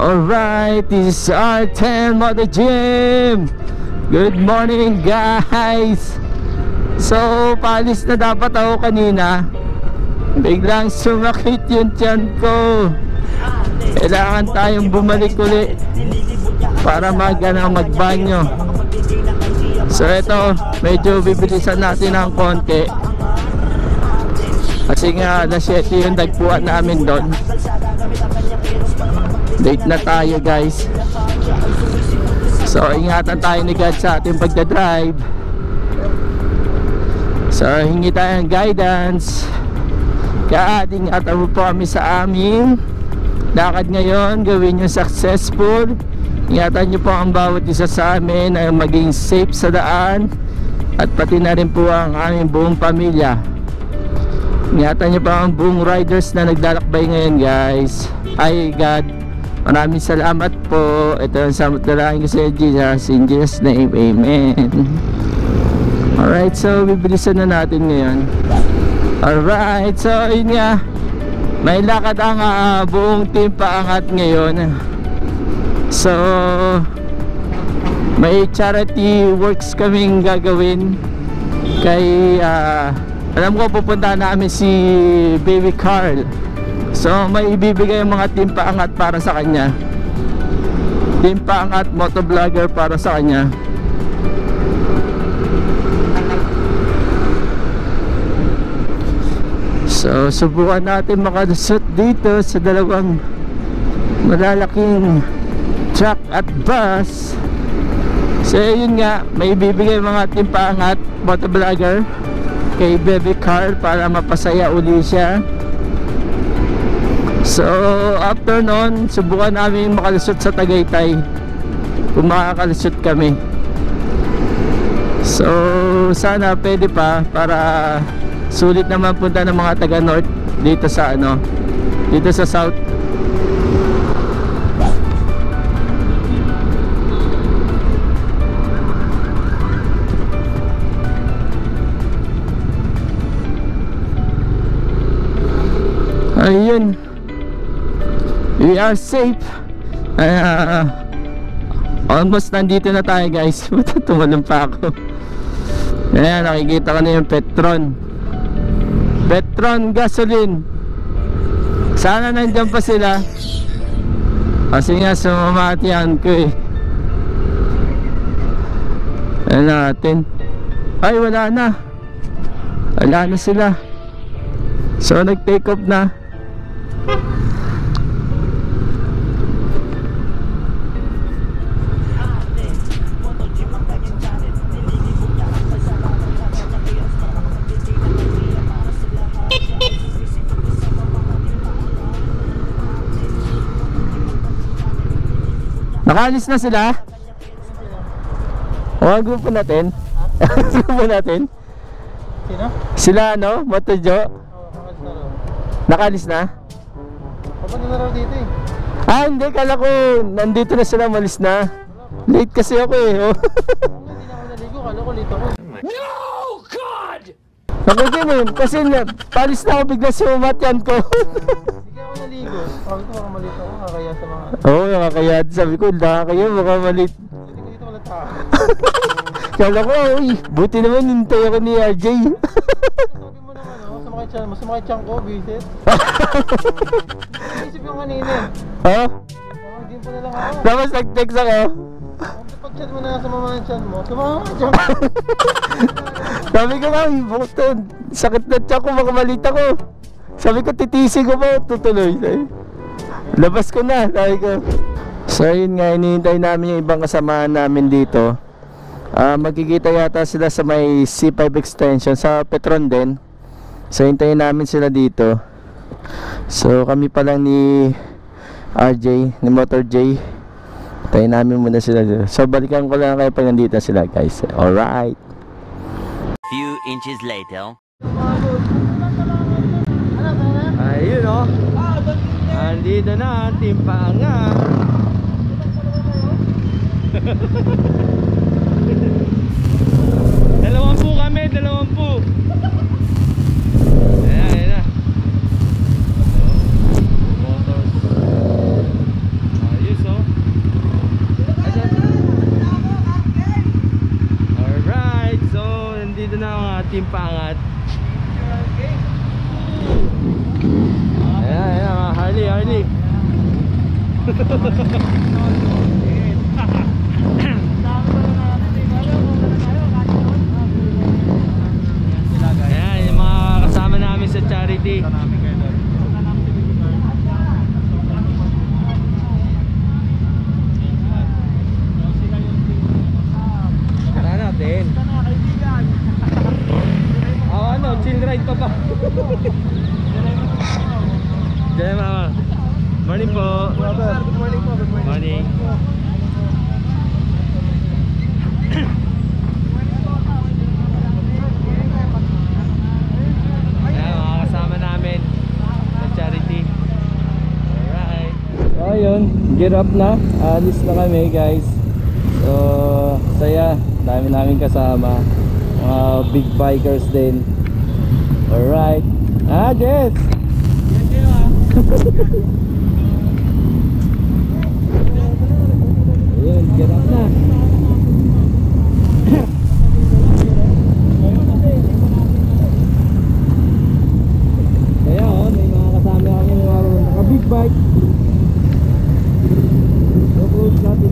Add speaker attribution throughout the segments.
Speaker 1: Alright, this is R10 Moto Gym. Good morning guys. So, paalis na dapat ako kanina. Biglang sumakit yung tiyan ko. Kailangan tayong bumalik ulit para magbanyo. So ito, medyo bibilisan natin ng konti. Kasi nga alas 7 yung dagpuan namin doon. Late na tayo guys. So ingatan tayo ni God sa ating pagdadrive. So hingi tayo ng guidance. Kaya ingatan mo po kami sa aming lakad ngayon. Gawin nyo successful. Ingatan nyo po ang bawat isa sa amin ay maging safe sa daan. At pati na rin po ang aming buong pamilya. Ingatan nyo po ang buong riders na naglalakbay ngayon guys. Ay God, maraming salamat po. Ito ang samot dalangin ko sa Jesus. In Jesus' name, amen. Alright, so bibilisan na natin ngayon. Alright, so yun nga, may lakad ang buong team paangat ngayon. So may charity works kaming gagawin. Kay alam ko pupunta namin si Baby Carl. So may ibibigay ang mga team paangat para sa kanya. Team paangat motovlogger para sa kanya. So subukan natin makalusot dito sa dalawang malalaking truck at bus. So yun nga, may ibibigay mga team paangat motovlogger kay Baby Carl para mapasaya uli siya. So after nun, subukan namin makalusot sa Tagaytay kung makakalusot kami. So sana pwede pa para sulit naman punta ng mga taga north dito sa dito sa south. Ayun, we are safe. Almost nandito na tayo guys. Tumalon pa ako. Ayan, nakikita ko na yung Petron gasoline. Sana nandiyan pa sila. Kasi nga sumamatihan ko eh. Ayan natin. Ay wala na. Wala na sila. So nag take off na. Nakaalis na sila? O ang grupo natin? Grupo natin?
Speaker 2: Sino?
Speaker 1: Sila Motojo? Nakaalis na?
Speaker 2: Papunta na raw dito eh.
Speaker 1: Hindi, kala ko nandito na sila, malis na. Late kasi ako eh.
Speaker 2: Hindi na ako naligo, kala ko late ako.
Speaker 1: No God! Nakikinig, kasi palis na ako bigla sumatyan ko.
Speaker 2: Sige ako naligo. Sabi ko baka malit ako, kakaya sa mga...
Speaker 1: Oo, nakakaya. Sabi ko, nakakaya, baka malit.
Speaker 2: Hindi ko dito wala tao.
Speaker 1: Kala ko, buti naman hintay ako ni RJ.
Speaker 2: Sabi mo naman, sumakit siya ko, visit. Naisip yung kanina eh.
Speaker 1: Ha?
Speaker 2: Hindi po na lang ako.
Speaker 1: Tapos nag-text ako.
Speaker 2: Pag-chat mo na sa mama ng chan mo, sumama ka dyan.
Speaker 1: Sabi ko nga, bukod, sakit na tiyan ko, baka malit ako. Sabi ko, titisi ko pa, tutuloy. Labas ko na, sabi ko. So yun nga, hinihintay namin yung ibang kasamahan namin dito. Magkikita yata sila sa may C5 extension sa Petron din. So hintayin namin sila dito. So kami pa lang ni RJ, ni Motor J. Hintayin namin muna sila dito. So balikan ko lang kayo pag nandito sila guys. Alright.
Speaker 3: Few inches later.
Speaker 1: Ayun o. Andito na, team paangat. Dalawampu kami, dalawampu. Ayan na. Motors. Ayos Ayan, yung mga kasama namin sa charity. Tara natin. Ano, chill ride pa ba? Jai mama. Morning po.
Speaker 2: Good morning po. Good morning.
Speaker 1: Morning. Ayan, mga kasama namin sa charity. Alright. So ayun, gear up na. Alis na kami guys. So saya, dami namin kasama. Mga big bikers din. Alright. Jess! Ayun, get up na. Kaya may mga kasama kami mga naka-big bike. So close natin.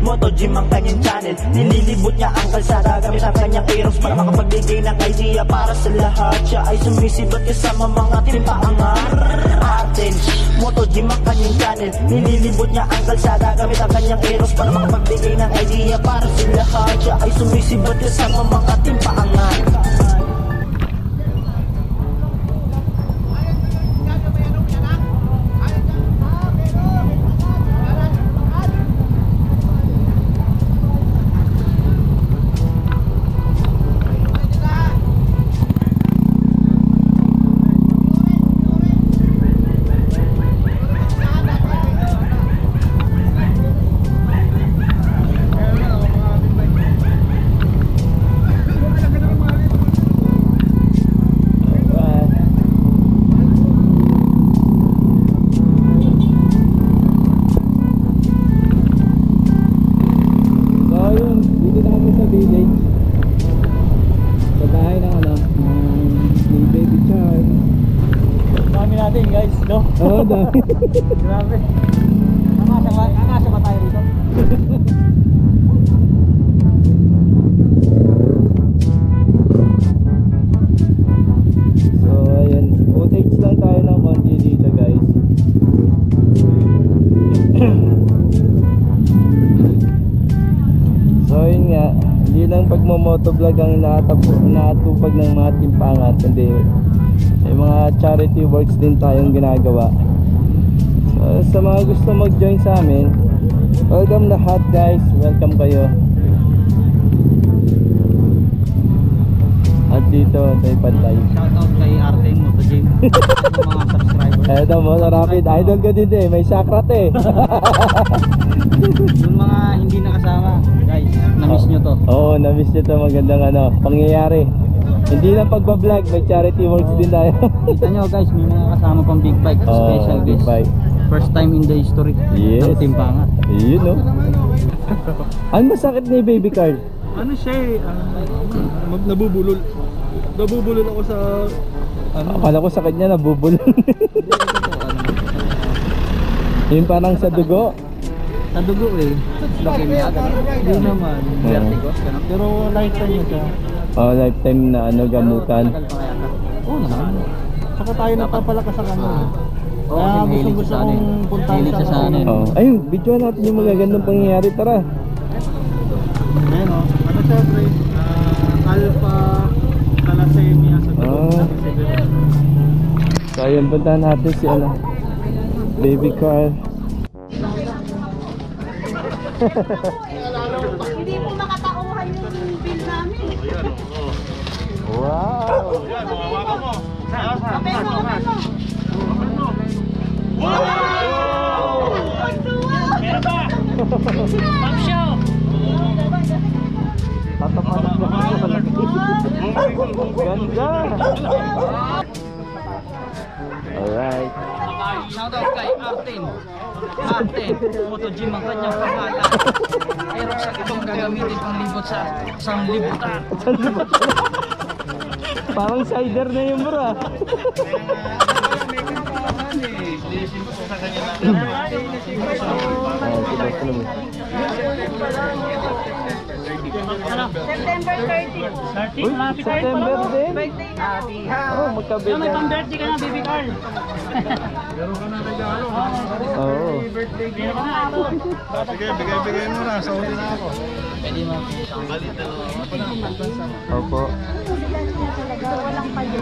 Speaker 4: Moto Gym ang kanyang channel. Nililibot niya ang kalsada gamit ang kanyang aeros para makapagbigay ng idea para sa lahat. Siya ay sumisibat kasama mga timpaangar. Atin, Moto Gym ang kanyang channel. Nililibot niya ang kalsada gamit ang kanyang aeros para makapagbigay ng idea para sa lahat. Siya ay sumisibat kasama mga timpaangar.
Speaker 1: Oo, dami.
Speaker 2: Grabe. Nakasya ba tayo rito?
Speaker 1: So ayun, footage lang tayo ng konti dito guys. So yun nga, hindi lang pagmo-motovlog ang inaatupag ng mga timpangan, kundi may mga charity works din tayong ginagawa. So sa mga gusto mag-join sa amin, welcome lahat guys, welcome kayo. At dito tayo pantay.
Speaker 2: Shoutout kay Arteng Moto Gym. Mga subscribers.
Speaker 1: Eto mo, sa Rapid idol ko din eh, may sakrat eh.
Speaker 2: Yung mga hindi nakasama, guys, na-miss nyo to.
Speaker 1: Oo, na-miss nyo to, magandang pangyayari. Hindi lang pagbablog, may charity works din tayo.
Speaker 2: Kita nyo guys, may mga kasama pang big bike, special
Speaker 1: big
Speaker 2: guest.
Speaker 1: bike.
Speaker 2: First time in the history
Speaker 1: Yes.
Speaker 2: ng Timpangan.
Speaker 1: Yun no. Ano masakit ni baby Carl?
Speaker 2: Ano siya eh, nabubulol. Nabubulol ako sa
Speaker 1: Akala ko sakit niya, nabubulol. Yung parang sa dugo.
Speaker 2: sa dugo eh. Leukemia. Hindi naman. Vertigo. Pero lifetime yun siya.
Speaker 1: Oh, lifetime na gamutan.
Speaker 2: Tagal pa kaya ka? Oo naman. Saka tayo nagpapalakas sa kanya.
Speaker 5: Oo,
Speaker 2: Kaya
Speaker 5: kasi mahilig
Speaker 2: gusto
Speaker 5: siya sa
Speaker 2: kong
Speaker 5: anin.
Speaker 2: puntahan
Speaker 5: Mahilig siya sa anin.
Speaker 1: Oh. Ayun, video natin yung magagandang pangyayari, tara.
Speaker 2: Ayan o. Ano siya, pre? Alpha thalassemia sa dugo.
Speaker 1: Ah. So ayun, puntahan natin si baby Carl.
Speaker 6: Hindi po makatauhan yung bill namin.
Speaker 1: Wow!
Speaker 6: Open mo, open mo.
Speaker 1: Tatapanak na ako. Ganda. Alright.
Speaker 2: Shoutout kay Arten. Arten, Moto Gym ang kanyang pangalan. Pero sa itong gagamitin pang libot sa isang libutan.
Speaker 1: Parang cider na yung bro.
Speaker 6: September 30.
Speaker 1: September din?
Speaker 6: Birthday na.
Speaker 1: Oh, magkabit
Speaker 2: May
Speaker 1: yan.
Speaker 2: pang-birthday ka na, baby Carl.
Speaker 1: Oo.
Speaker 5: Sige, bigay mo na. Sa uli na ako.
Speaker 2: Pwede mo.
Speaker 1: Opo.
Speaker 6: Walang payo.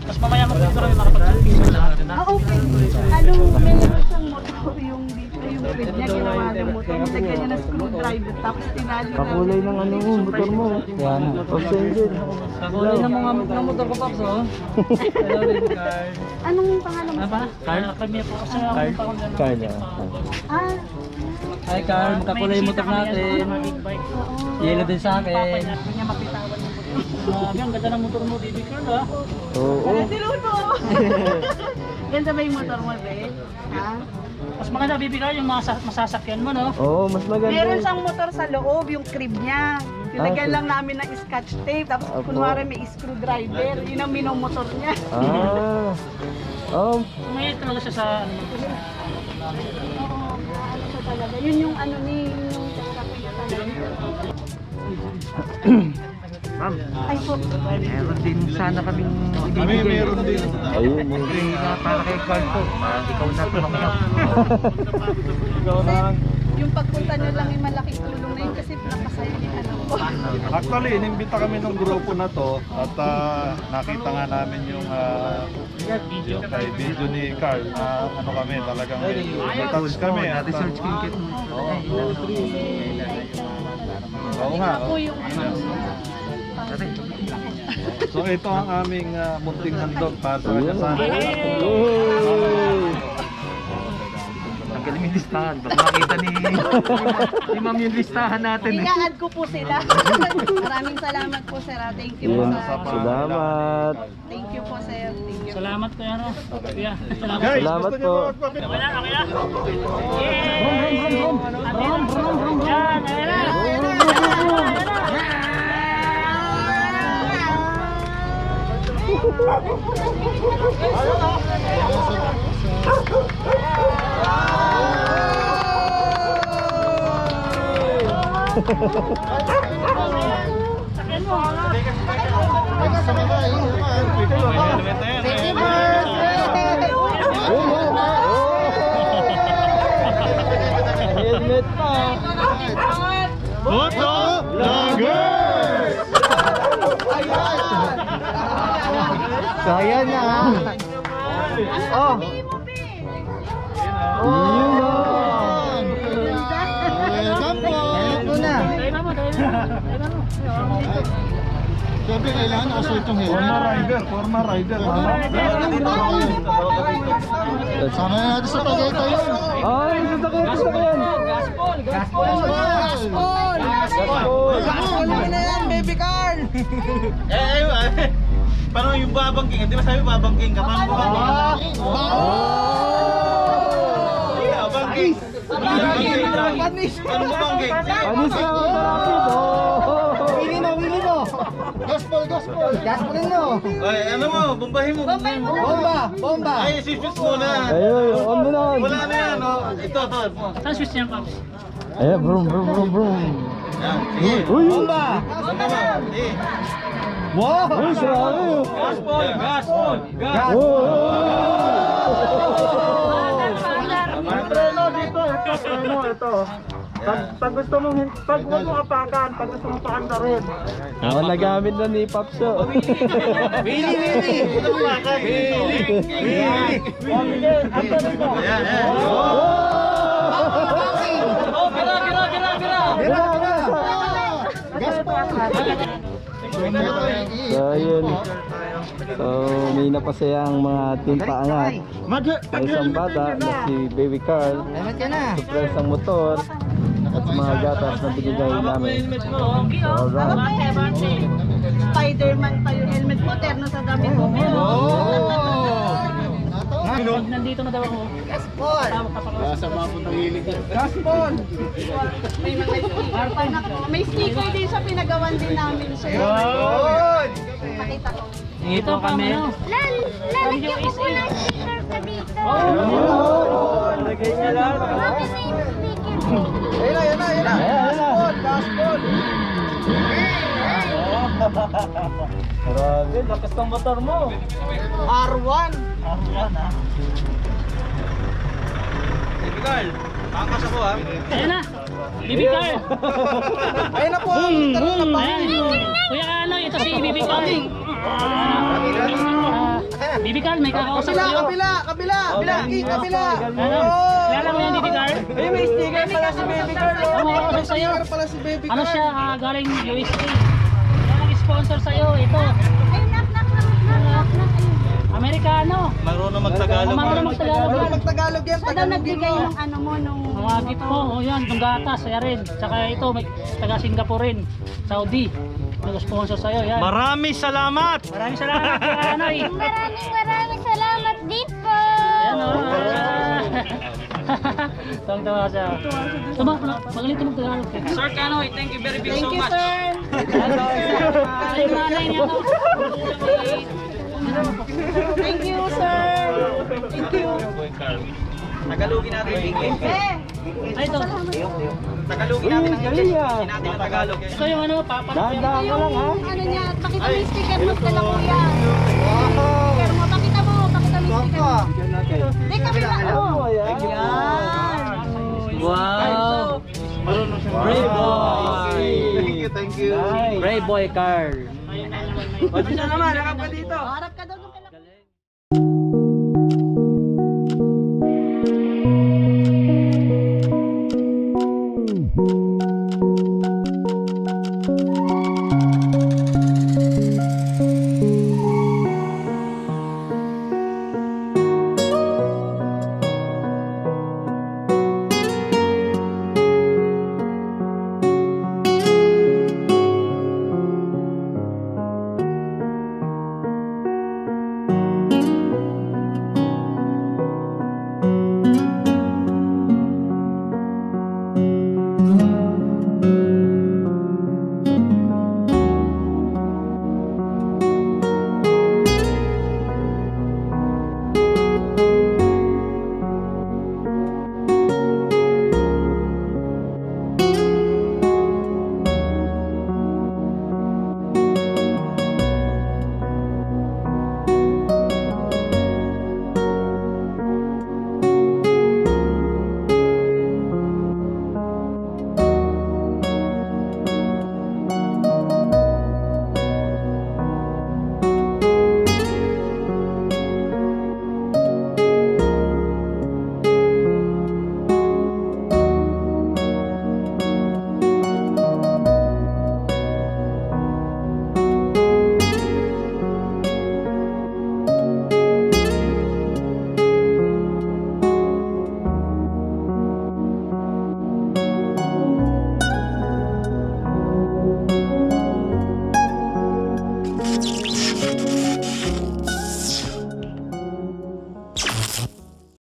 Speaker 2: Tapos mamaya mag-picture kami makapag-picture lang.
Speaker 6: Okay. Meron siyang motor yung dito, yung grid niya, ginawa ng motor. Nilagyan niya ng screwdriver, tapos tinali na.
Speaker 1: Kakulay ng ano mo, motor mo. Yan. Off engine.
Speaker 2: Kakulay na mga motor ko, Pops, oh. Hello, baby Carl.
Speaker 6: Anong pangalan mo?
Speaker 2: Ano ba? Carl, kami po kasi ako.
Speaker 1: Kaya.
Speaker 6: Ah,
Speaker 2: Hi Carl, makakulay yung motor natin. Yellow din sa akin.
Speaker 6: hindi niya mapitawan yung motor.
Speaker 2: Grabe, ang ganda ng motor mo, baby Carl, ah.
Speaker 1: Oo.
Speaker 6: Siluto! Ganda ba yung motor mo, be? Ha?
Speaker 2: Mas maganda, baby Carl, yung mga masasakyan mo, no?
Speaker 1: Oo, mas maganda.
Speaker 6: Meron siyang motor sa loob, yung crib niya. Nilagyan lang namin ng scotch tape, tapos
Speaker 1: Opo.
Speaker 6: kunwari may screwdriver, yun ang minomotor niya.
Speaker 1: Ah. Oh,
Speaker 2: May talaga siya sa...
Speaker 6: Oo, ano siya talaga. Yun yung ano ni, yun yung kaskape niya talaga.
Speaker 1: ma'am.
Speaker 6: Ay po.
Speaker 1: Meron din sana kaming
Speaker 5: Kami meron din.
Speaker 1: ayun.
Speaker 5: Para kay Carl po. Ikaw na ito mamaya.
Speaker 6: Sir, yung pagpunta niyo lang yung malaking tulong na yun kasi nakasaya ni anak ko.
Speaker 5: Actually, inimbita kami ng grupo na to at nakita nga namin yung kay video ni Carl na ano kami talagang touch kami at research kit. Oo nga.
Speaker 6: Po yung ano.
Speaker 5: So ito ang aming munting handog para sa kanya sana.
Speaker 1: Ang galing yung listahan. Baka makita ni ma'am yung listahan natin.
Speaker 6: I-add ko po sila. Maraming salamat po, sir. Thank you po sa...
Speaker 1: Salamat.
Speaker 6: Thank you po, sir. Thank you.
Speaker 2: Salamat ko yan, oh. Kuya, salamat.
Speaker 5: Guys,
Speaker 1: Salamat
Speaker 5: gusto niyo
Speaker 1: po.
Speaker 5: magpapit?
Speaker 2: Okay na, okay na. Yay! Yan, ayan na.
Speaker 1: Helmet pa.
Speaker 5: Moto Vlogger!
Speaker 1: Kaya na. Oh. Yun o.
Speaker 5: Welcome po!
Speaker 1: Ito na.
Speaker 5: Siyempre kailangan nakasuot yung helmet. Forma rider. Sama na natin sa Tagaytay yun.
Speaker 1: Ay, gusto ko yan.
Speaker 5: Gaspol na yan, baby Carl!
Speaker 7: Parang yung babangking, di ba sabi babangking ka? Paano babangking? Yeah, bangking!
Speaker 5: Panis!
Speaker 7: Paano babangking?
Speaker 1: Anis na ako malapit.
Speaker 5: Wili mo! Gaspol! Gaspolin mo!
Speaker 7: Ay, ano mo, bombahin mo.
Speaker 5: Bomba!
Speaker 7: Ay, siswitch muna.
Speaker 1: Ayun, on mo na.
Speaker 7: Wala na yan, no? Ito.
Speaker 2: Saan switch niyan, Pops?
Speaker 1: Ayan, brum.
Speaker 7: Yan, sige.
Speaker 1: Uy!
Speaker 5: Bomba!
Speaker 7: Bomba mo. Sige.
Speaker 5: Wow!
Speaker 1: Uy, sarami.
Speaker 7: Gaspol!
Speaker 1: Ito. Pag gusto mong, pag huwag mo apakan, pag gusto mong pakanda rin. Ako nagamit na ni Papso.
Speaker 7: Willy! Ayan, ayan.
Speaker 5: Gas
Speaker 1: So ayun. So may napasayang mga team paangat. Sa isang bata na si Baby Carl. Surprise ang motor. At mga gatas na binigay namin. So alright.
Speaker 6: Spider-Man pa yung helmet mo, terno sa damit mo.
Speaker 2: Nandito na daw ako.
Speaker 6: May sticker din sa pinagawan din namin sir. Pakita ko.
Speaker 2: Ito kami.
Speaker 8: Lalagyan ko po ng sticker ka dito.
Speaker 1: Lagay niya lang.
Speaker 8: Bakit may sticker?
Speaker 1: Ayun na. Gaspol. Grabe, lakas ng motor mo.
Speaker 7: R1 ah. Baby Carl, angkas ako ha.
Speaker 2: Ayan na. Baby Carl.
Speaker 7: Ayun na po.
Speaker 2: Ayan. Kuya ano, ito si Baby Carl. Baby Carl, may kakausap sa'yo.
Speaker 7: Kabila.
Speaker 2: Ano? Kilala mo yan, Baby Carl?
Speaker 7: Ay, may sticker pala si Baby Carl.
Speaker 2: Ano may kakausap sa'yo?
Speaker 7: Pala si Baby
Speaker 2: Ano siya, galing USA. Yan ang sponsor sa'yo, ito.
Speaker 8: Ay, knock.
Speaker 2: Amerikano.
Speaker 7: Marunong magtagalog.
Speaker 2: Marunong
Speaker 7: Magtagalog yan.
Speaker 6: Siya daw nagbigay ng ano mo, nung...
Speaker 2: Mga gift mo, o yan, itong gatas, yan rin. Tsaka ito, may taga Singapore rin, Saudi. Nag-sponsor sa'yo, yan.
Speaker 7: Maraming salamat.
Speaker 2: Maraming salamat, Kuya Anoy.
Speaker 8: Maraming salamat din po.
Speaker 2: Ayan o. Tawang-tawa siya. Tama, magaling ito mag-Tagalog. Sir Kanoy, thank you very
Speaker 6: Thank
Speaker 2: so
Speaker 6: you,
Speaker 2: much.
Speaker 6: sir.
Speaker 2: Ay, nanay niya to.
Speaker 6: Thank you, sir. Thank you.
Speaker 7: Tagalogin natin yung English.
Speaker 2: Ay, ito.
Speaker 7: Tagalogin natin ang English. Hindi natin ang Tagalog.
Speaker 2: Ito yung ano, papa.
Speaker 6: Ito yung ano niya, pakita mo yung sticker mo kala kuya. Sticker mo, pakita mo yung sticker mo. Hindi, kabila mo.
Speaker 2: Wow. Brave boy.
Speaker 7: Thank you.
Speaker 2: Brave boy, Carl.
Speaker 7: Dito naman, harap ka dito.
Speaker 6: Harap ka doon.